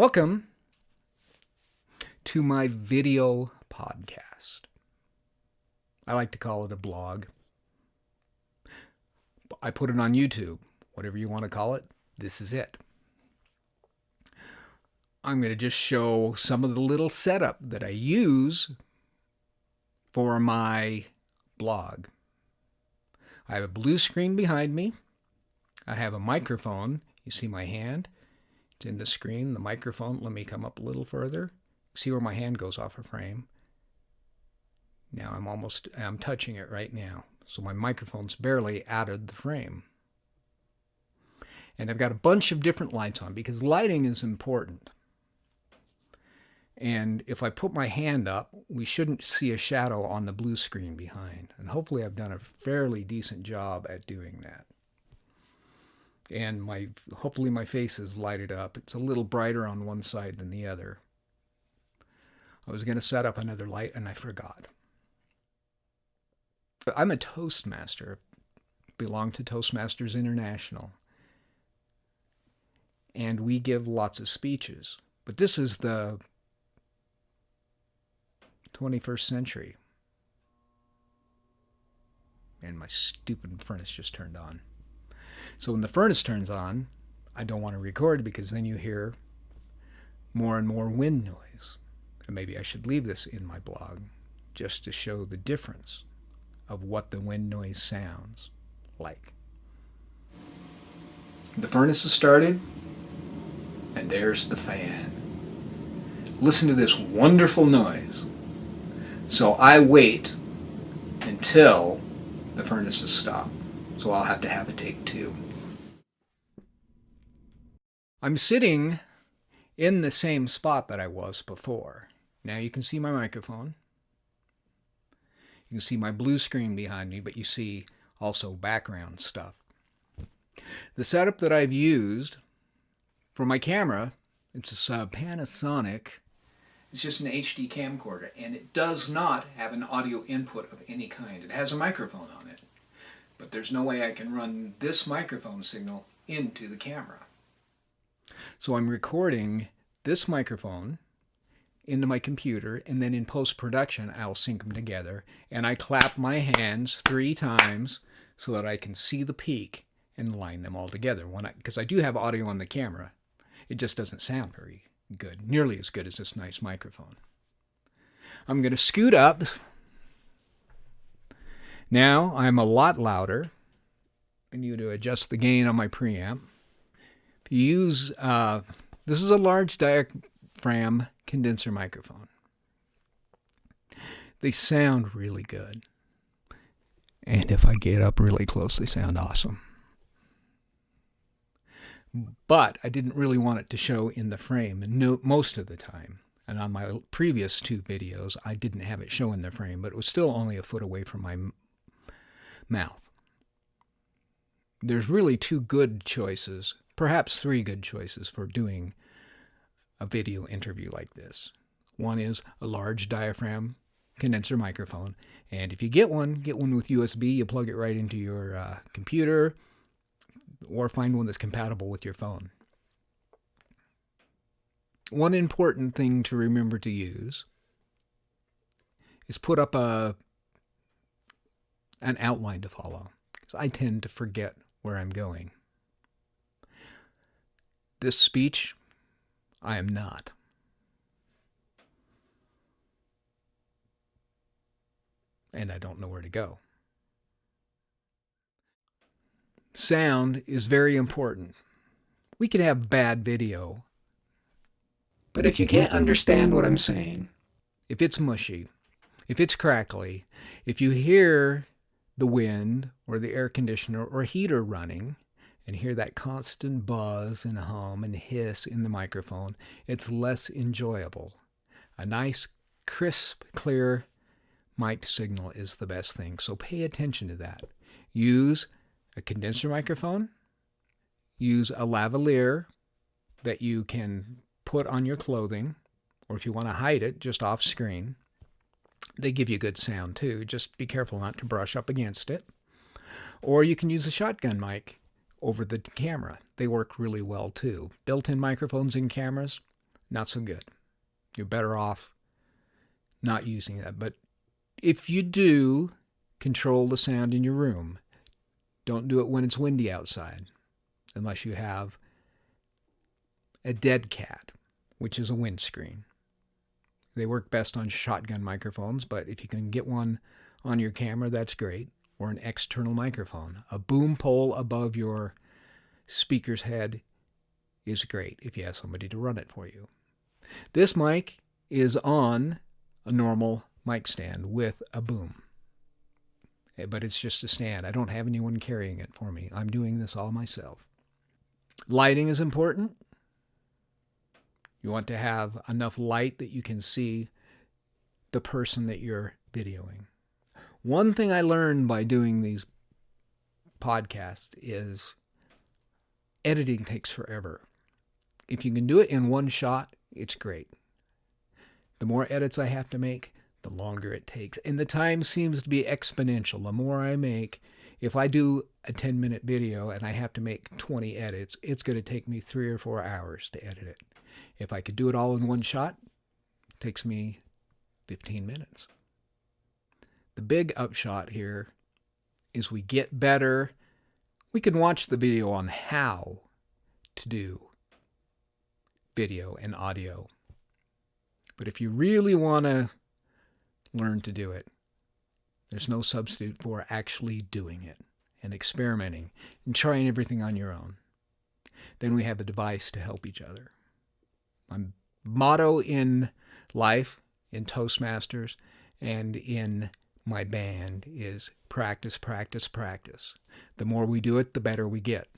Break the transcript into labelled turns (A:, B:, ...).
A: Welcome to my video podcast. I like to call it a blog. I put it on YouTube. Whatever you want to call it, this is it. I'm going to just show some of the little setup that I use for my blog. I have a blue screen behind me. I have a microphone. You see my hand? It's in the screen, the microphone. Let me come up a little further. See where my hand goes off a frame. Now I'm touching it right now. So my microphone's barely out of the frame. And I've got a bunch of different lights on because lighting is important. And if I put my hand up, we shouldn't see a shadow on the blue screen behind. And hopefully I've done a fairly decent job at doing that. And hopefully my face is lighted up. It's a little brighter on one side than the other. I was going to set up another light and I forgot. I'm a Toastmaster. Belong to Toastmasters International. And we give lots of speeches. But this is the 21st century. And my stupid furnace just turned on. So when the furnace turns on, I don't want to record because then you hear more and more wind noise. And maybe I should leave this in my blog just to show the difference of what the wind noise sounds like. The furnace is started, and there's the fan. Listen to this wonderful noise. So I wait until the furnace is stopped. So I'll have to have a take two. I'm sitting in the same spot that I was before. Now you can see my microphone. You can see my blue screen behind me, but you see also background stuff. The setup that I've used for my camera, it's a Panasonic. It's just an HD camcorder, and it does not have an audio input of any kind. It has a microphone on it, but there's no way I can run this microphone signal into the camera. So I'm recording this microphone into my computer, and then in post-production I'll sync them together, and I clap my hands 3 times so that I can see the peak and line them all together. Because I do have audio on the camera, it just doesn't sound very good, nearly as good as this nice microphone. I'm going to scoot up. Now I'm a lot louder. I need to adjust the gain on my preamp. Use this is a large diaphragm condenser microphone. They sound really good. And if I get up really close, they sound awesome. But I didn't really want it to show in the frame most of the time. And on my previous 2 videos, I didn't have it show in the frame, but it was still only a foot away from my mouth. There's really 2 good choices, perhaps 3 good choices for doing a video interview like this. One is a large diaphragm condenser microphone, and if you get one with USB. You plug it right into your computer, or find one that's compatible with your phone. One important thing to remember to use is put up an outline to follow, because I tend to forget where I'm going. This speech, I am not. And I don't know where to go. Sound is very important. We could have bad video, but if you can't understand what I'm saying, if it's mushy, if it's crackly, if you hear the wind or the air conditioner or heater running and hear that constant buzz and hum and hiss in the microphone, it's less enjoyable. A nice, crisp, clear mic signal is the best thing, so pay attention to that. Use a condenser microphone. Use a lavalier that you can put on your clothing, or if you want to hide it, just off screen. They give you good sound too. Just be careful not to brush up against it. Or you can use a shotgun mic over the camera. They work really well too. Built-in microphones in cameras, not so good. You're better off not using that. But if you do, control the sound in your room. Don't do it when it's windy outside, unless you have a dead cat, which is a windscreen. They work best on shotgun microphones, but if you can get one on your camera, that's great. Or an external microphone. A boom pole above your speaker's head is great if you have somebody to run it for you. This mic is on a normal mic stand with a boom. But it's just a stand. I don't have anyone carrying it for me. I'm doing this all myself. Lighting is important. You want to have enough light that you can see the person that you're videoing. One thing I learned by doing these podcasts is editing takes forever. If you can do it in one shot, it's great. The more edits I have to make, the longer it takes. And the time seems to be exponential. The more I make, if I do a 10-minute video and I have to make 20 edits, it's going to take me 3 or 4 hours to edit it. If I could do it all in one shot, it takes me 15 minutes. The big upshot here is we get better. We can watch the video on how to do video and audio. But if you really want to learn to do it, there's no substitute for actually doing it and experimenting and trying everything on your own. Then we have a device to help each other. My motto in life, in Toastmasters, and in my band is practice, practice, practice. The more we do it, the better we get.